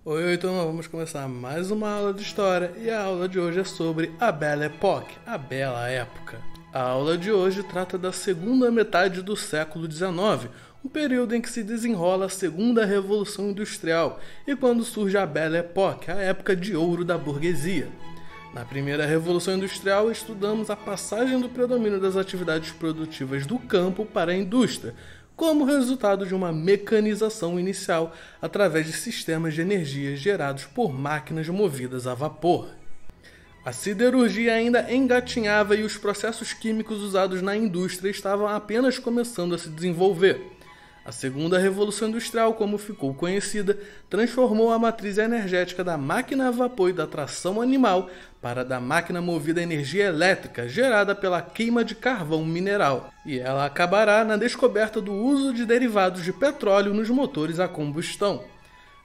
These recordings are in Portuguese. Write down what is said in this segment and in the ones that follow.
Oi, turma, vamos começar mais uma aula de história e a aula de hoje é sobre a Belle Époque, a Bela Época. A aula de hoje trata da segunda metade do século XIX, um período em que se desenrola a segunda Revolução Industrial e quando surge a Belle Époque, a época de ouro da burguesia. Na primeira Revolução Industrial, estudamos a passagem do predomínio das atividades produtivas do campo para a indústria, como resultado de uma mecanização inicial através de sistemas de energia gerados por máquinas movidas a vapor. A siderurgia ainda engatinhava e os processos químicos usados na indústria estavam apenas começando a se desenvolver. A segunda Revolução Industrial, como ficou conhecida, transformou a matriz energética da máquina a vapor e da tração animal para a da máquina movida a energia elétrica, gerada pela queima de carvão mineral. E ela acabará na descoberta do uso de derivados de petróleo nos motores a combustão.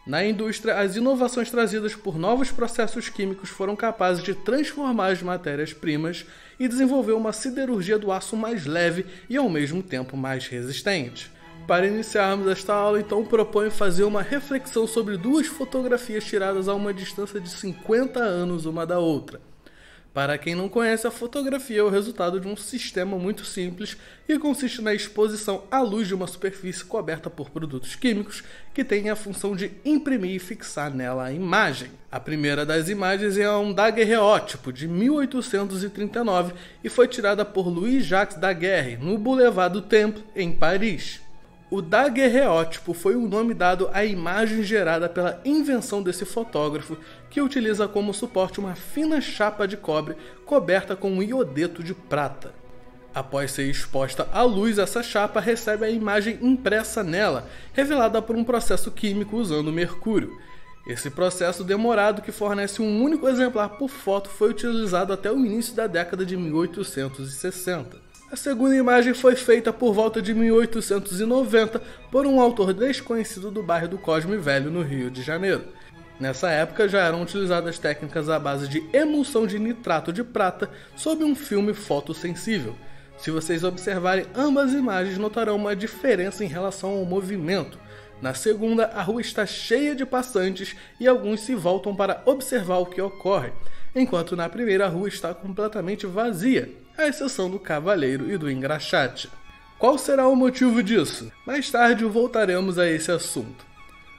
Na indústria, as inovações trazidas por novos processos químicos foram capazes de transformar as matérias-primas e desenvolver uma siderurgia do aço mais leve e ao mesmo tempo mais resistente. Para iniciarmos esta aula, então, proponho fazer uma reflexão sobre duas fotografias tiradas a uma distância de 50 anos uma da outra. Para quem não conhece, a fotografia é o resultado de um sistema muito simples que consiste na exposição à luz de uma superfície coberta por produtos químicos que tem a função de imprimir e fixar nela a imagem. A primeira das imagens é um daguerreótipo de 1839 e foi tirada por Louis-Jacques Daguerre no Boulevard du Temple, em Paris. O daguerreótipo foi o nome dado à imagem gerada pela invenção desse fotógrafo, que utiliza como suporte uma fina chapa de cobre coberta com um iodeto de prata. Após ser exposta à luz, essa chapa recebe a imagem impressa nela, revelada por um processo químico usando mercúrio. Esse processo demorado, que fornece um único exemplar por foto, foi utilizado até o início da década de 1860. A segunda imagem foi feita por volta de 1890 por um autor desconhecido do bairro do Cosme Velho, no Rio de Janeiro. Nessa época já eram utilizadas técnicas à base de emulsão de nitrato de prata sob um filme fotossensível. Se vocês observarem ambas imagens, notarão uma diferença em relação ao movimento. Na segunda, a rua está cheia de passantes e alguns se voltam para observar o que ocorre, enquanto na primeira a rua está completamente vazia, à exceção do cavalheiro e do engraxate. Qual será o motivo disso? Mais tarde voltaremos a esse assunto.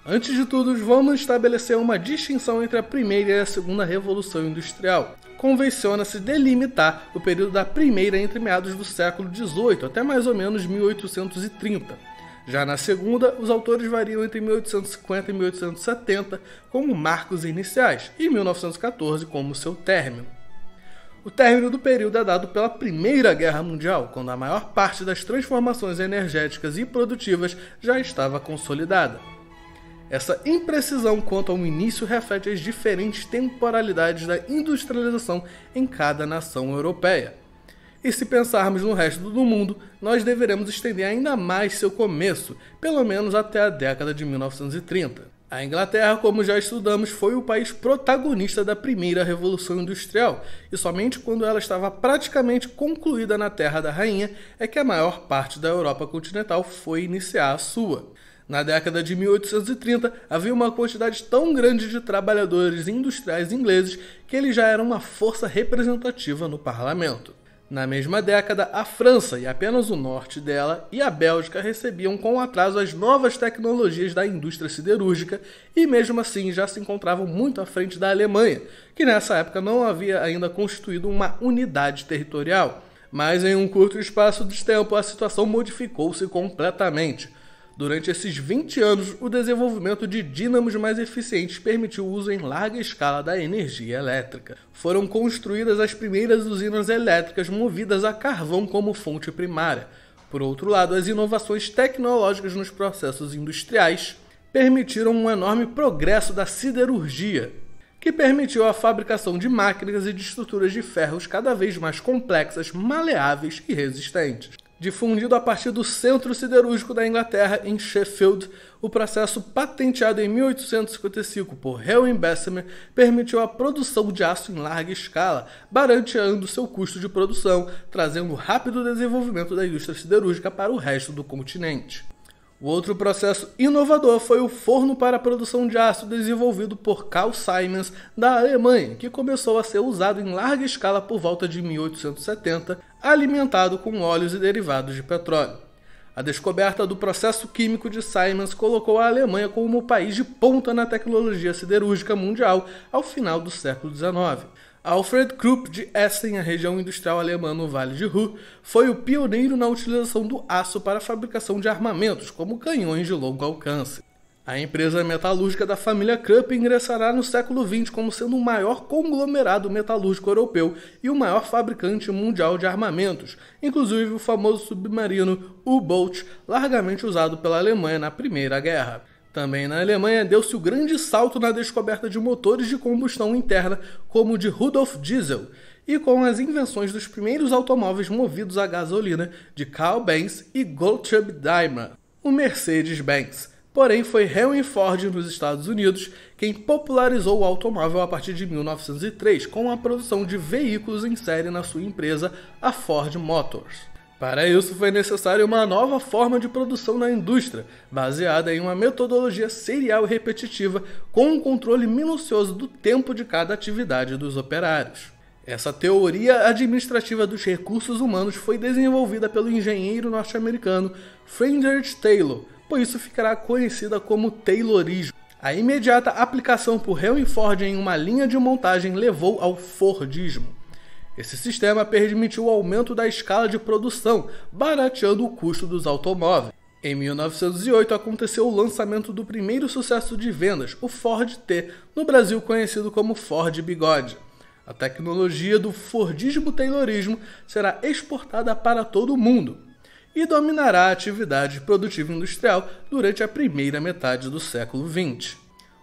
Antes de tudo, vamos estabelecer uma distinção entre a primeira e a segunda Revolução Industrial. Convenciona-se delimitar o período da primeira entre meados do século XVIII até mais ou menos 1830. Já na segunda, os autores variam entre 1850 e 1870 como marcos iniciais e 1914 como seu término. O término do período é dado pela Primeira Guerra Mundial, quando a maior parte das transformações energéticas e produtivas já estava consolidada. Essa imprecisão quanto ao início reflete as diferentes temporalidades da industrialização em cada nação europeia. E se pensarmos no resto do mundo, nós deveremos estender ainda mais seu começo, pelo menos até a década de 1930. A Inglaterra, como já estudamos, foi o país protagonista da primeira Revolução Industrial, e somente quando ela estava praticamente concluída na Terra da Rainha é que a maior parte da Europa continental foi iniciar a sua. Na década de 1830, havia uma quantidade tão grande de trabalhadores industriais ingleses que eles já eram uma força representativa no parlamento. Na mesma década, a França, e apenas o norte dela, e a Bélgica recebiam com atraso as novas tecnologias da indústria siderúrgica e mesmo assim já se encontravam muito à frente da Alemanha, que nessa época não havia ainda constituído uma unidade territorial. Mas em um curto espaço de tempo a situação modificou-se completamente. Durante esses 20 anos, o desenvolvimento de dínamos mais eficientes permitiu o uso em larga escala da energia elétrica. Foram construídas as primeiras usinas elétricas movidas a carvão como fonte primária. Por outro lado, as inovações tecnológicas nos processos industriais permitiram um enorme progresso da siderurgia, que permitiu a fabricação de máquinas e de estruturas de ferros cada vez mais complexas, maleáveis e resistentes. Difundido a partir do centro siderúrgico da Inglaterra, em Sheffield, o processo patenteado em 1855 por Helwin Bessemer permitiu a produção de aço em larga escala, barateando seu custo de produção, trazendo rápido desenvolvimento da indústria siderúrgica para o resto do continente. O outro processo inovador foi o forno para a produção de aço desenvolvido por Carl Siemens da Alemanha, que começou a ser usado em larga escala por volta de 1870, alimentado com óleos e derivados de petróleo. A descoberta do processo químico de Siemens colocou a Alemanha como o país de ponta na tecnologia siderúrgica mundial ao final do século XIX. Alfred Krupp de Essen, a região industrial alemã no Vale de Ruhr, foi o pioneiro na utilização do aço para a fabricação de armamentos, como canhões de longo alcance. A empresa metalúrgica da família Krupp ingressará no século XX como sendo o maior conglomerado metalúrgico europeu e o maior fabricante mundial de armamentos, inclusive o famoso submarino U-Boot, largamente usado pela Alemanha na Primeira Guerra. Também na Alemanha deu-se o grande salto na descoberta de motores de combustão interna, como o de Rudolf Diesel, e com as invenções dos primeiros automóveis movidos a gasolina de Karl Benz e Gottlieb Daimler, o Mercedes-Benz. Porém, foi Henry Ford nos Estados Unidos quem popularizou o automóvel a partir de 1903, com a produção de veículos em série na sua empresa, a Ford Motors. Para isso, foi necessária uma nova forma de produção na indústria, baseada em uma metodologia serial e repetitiva, com um controle minucioso do tempo de cada atividade dos operários. Essa teoria administrativa dos recursos humanos foi desenvolvida pelo engenheiro norte-americano Frederick Taylor, por isso ficará conhecida como Taylorismo. A imediata aplicação por Henry Ford em uma linha de montagem levou ao Fordismo. Esse sistema permitiu o aumento da escala de produção, barateando o custo dos automóveis. Em 1908 aconteceu o lançamento do primeiro sucesso de vendas, o Ford T, no Brasil conhecido como Ford Bigode. A tecnologia do Fordismo-Taylorismo será exportada para todo o mundo e dominará a atividade produtiva industrial durante a primeira metade do século XX.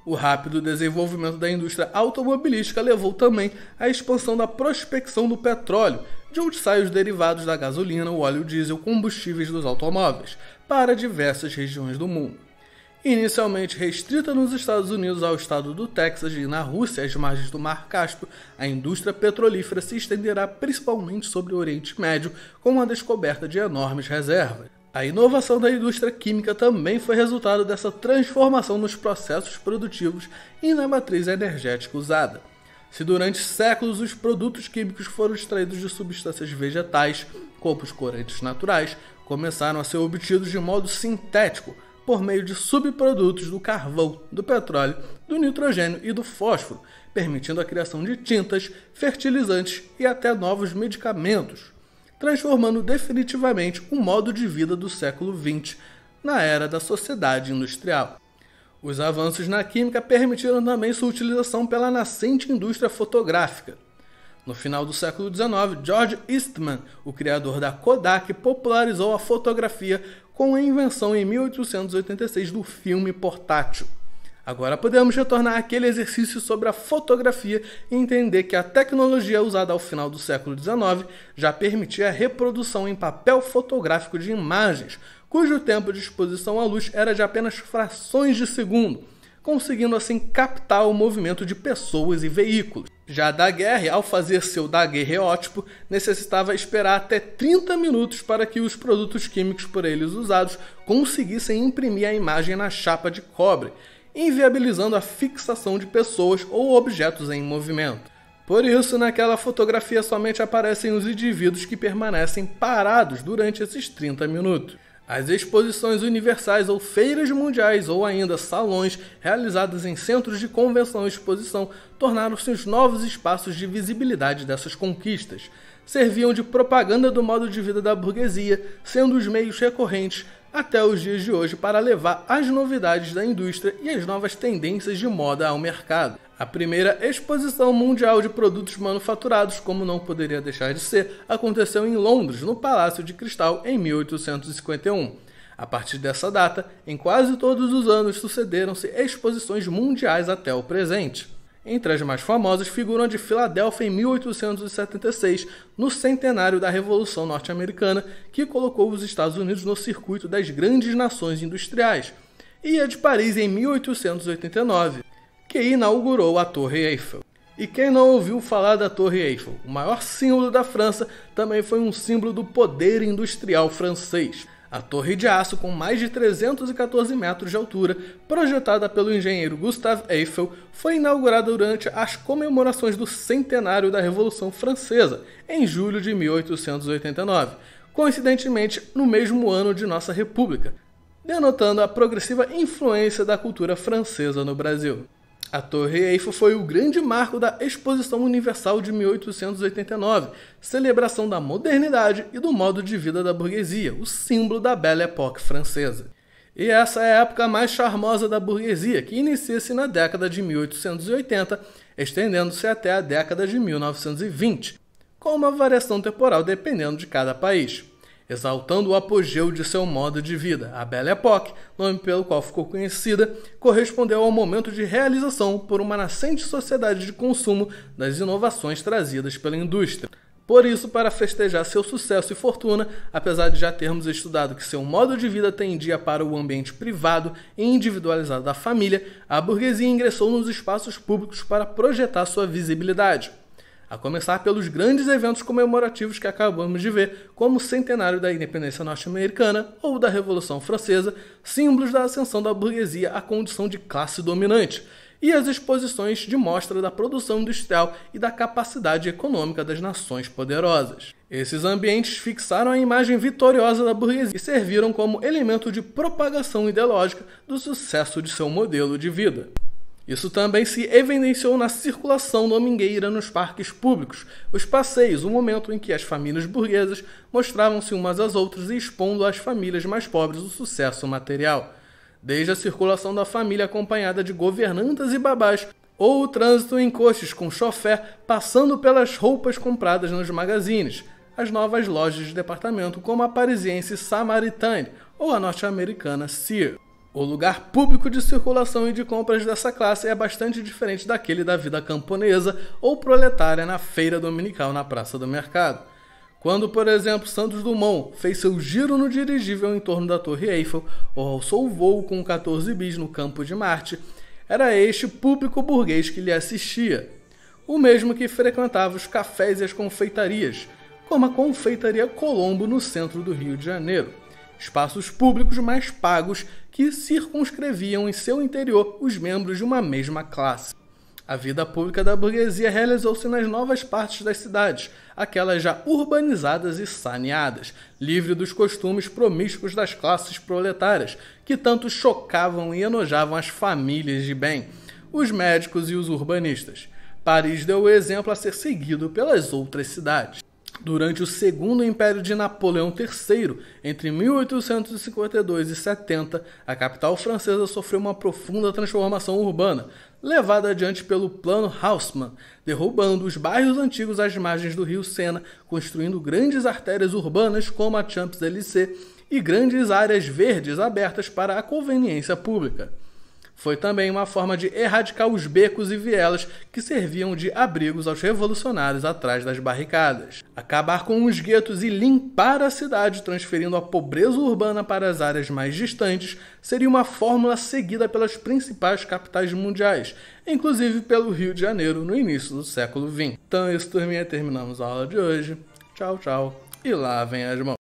O rápido desenvolvimento da indústria automobilística levou também à expansão da prospecção do petróleo, de onde saem os derivados da gasolina, o óleo diesel, combustíveis dos automóveis, para diversas regiões do mundo. Inicialmente restrita nos Estados Unidos ao estado do Texas e na Rússia, às margens do Mar Cáspio, a indústria petrolífera se estenderá principalmente sobre o Oriente Médio, com a descoberta de enormes reservas. A inovação da indústria química também foi resultado dessa transformação nos processos produtivos e na matriz energética usada. Se durante séculos os produtos químicos foram extraídos de substâncias vegetais, como os corantes naturais, começaram a ser obtidos de modo sintético, por meio de subprodutos do carvão, do petróleo, do nitrogênio e do fósforo, permitindo a criação de tintas, fertilizantes e até novos medicamentos, transformando definitivamente o modo de vida do século XX na era da sociedade industrial. Os avanços na química permitiram também sua utilização pela nascente indústria fotográfica. No final do século XIX, George Eastman, o criador da Kodak, popularizou a fotografia com a invenção em 1886 do filme portátil. Agora podemos retornar àquele exercício sobre a fotografia e entender que a tecnologia usada ao final do século XIX já permitia a reprodução em papel fotográfico de imagens, cujo tempo de exposição à luz era de apenas frações de segundo, conseguindo assim captar o movimento de pessoas e veículos. Já Daguerre, ao fazer seu daguerreótipo, necessitava esperar até 30 minutos para que os produtos químicos por eles usados conseguissem imprimir a imagem na chapa de cobre, inviabilizando a fixação de pessoas ou objetos em movimento. Por isso, naquela fotografia somente aparecem os indivíduos que permanecem parados durante esses 30 minutos. As exposições universais ou feiras mundiais ou ainda salões realizadas em centros de convenção e exposição tornaram-se os novos espaços de visibilidade dessas conquistas. Serviam de propaganda do modo de vida da burguesia, sendo os meios recorrentes até os dias de hoje para levar as novidades da indústria e as novas tendências de moda ao mercado. A primeira exposição mundial de produtos manufaturados, como não poderia deixar de ser, aconteceu em Londres, no Palácio de Cristal, em 1851. A partir dessa data, em quase todos os anos sucederam-se exposições mundiais até o presente. Entre as mais famosas figuram a de Filadélfia em 1876, no centenário da Revolução Norte-Americana, que colocou os Estados Unidos no circuito das grandes nações industriais, e a de Paris em 1889, que inaugurou a Torre Eiffel. E quem não ouviu falar da Torre Eiffel? O maior símbolo da França também foi um símbolo do poder industrial francês. A torre de aço com mais de 314 metros de altura, projetada pelo engenheiro Gustave Eiffel, foi inaugurada durante as comemorações do centenário da Revolução Francesa, em julho de 1889, coincidentemente no mesmo ano de nossa República, denotando a progressiva influência da cultura francesa no Brasil. A Torre Eiffel foi o grande marco da Exposição Universal de 1889, celebração da modernidade e do modo de vida da burguesia, o símbolo da Belle Époque francesa. E essa é a época mais charmosa da burguesia, que inicia-se na década de 1880, estendendo-se até a década de 1920, com uma variação temporal dependendo de cada país, exaltando o apogeu de seu modo de vida. A Belle Époque, nome pelo qual ficou conhecida, correspondeu ao momento de realização por uma nascente sociedade de consumo das inovações trazidas pela indústria. Por isso, para festejar seu sucesso e fortuna, apesar de já termos estudado que seu modo de vida tendia para o ambiente privado e individualizado da família, a burguesia ingressou nos espaços públicos para projetar sua visibilidade. A começar pelos grandes eventos comemorativos que acabamos de ver, como o centenário da independência norte-americana ou da Revolução Francesa, símbolos da ascensão da burguesia à condição de classe dominante, e as exposições de mostra da produção industrial e da capacidade econômica das nações poderosas. Esses ambientes fixaram a imagem vitoriosa da burguesia e serviram como elemento de propagação ideológica do sucesso de seu modelo de vida. Isso também se evidenciou na circulação domingueira nos parques públicos, os passeios, o momento em que as famílias burguesas mostravam-se umas às outras e expondo às famílias mais pobres o sucesso material. Desde a circulação da família acompanhada de governantas e babás, ou o trânsito em coches com chofé, passando pelas roupas compradas nos magazines, as novas lojas de departamento como a parisiense Samaritane ou a norte-americana Sears. O lugar público de circulação e de compras dessa classe é bastante diferente daquele da vida camponesa ou proletária na feira dominical na Praça do Mercado. Quando, por exemplo, Santos Dumont fez seu giro no dirigível em torno da Torre Eiffel ou alçou o voo com 14 bis no Campo de Marte, era este público burguês que lhe assistia, o mesmo que frequentava os cafés e as confeitarias, como a Confeitaria Colombo no centro do Rio de Janeiro. Espaços públicos mais pagos que circunscreviam em seu interior os membros de uma mesma classe. A vida pública da burguesia realizou-se nas novas partes das cidades, aquelas já urbanizadas e saneadas, livre dos costumes promíscuos das classes proletárias, que tanto chocavam e enojavam as famílias de bem, os médicos e os urbanistas. Paris deu o exemplo a ser seguido pelas outras cidades. Durante o Segundo Império de Napoleão III, entre 1852 e 70, a capital francesa sofreu uma profunda transformação urbana, levada adiante pelo Plano Haussmann, derrubando os bairros antigos às margens do rio Sena, construindo grandes artérias urbanas como a Champs-Élysées e grandes áreas verdes abertas para a conveniência pública. Foi também uma forma de erradicar os becos e vielas que serviam de abrigos aos revolucionários atrás das barricadas. Acabar com os guetos e limpar a cidade, transferindo a pobreza urbana para as áreas mais distantes, seria uma fórmula seguida pelas principais capitais mundiais, inclusive pelo Rio de Janeiro no início do século XX. Então é isso, turminha. Terminamos a aula de hoje. Tchau, tchau. E lavem as mãos.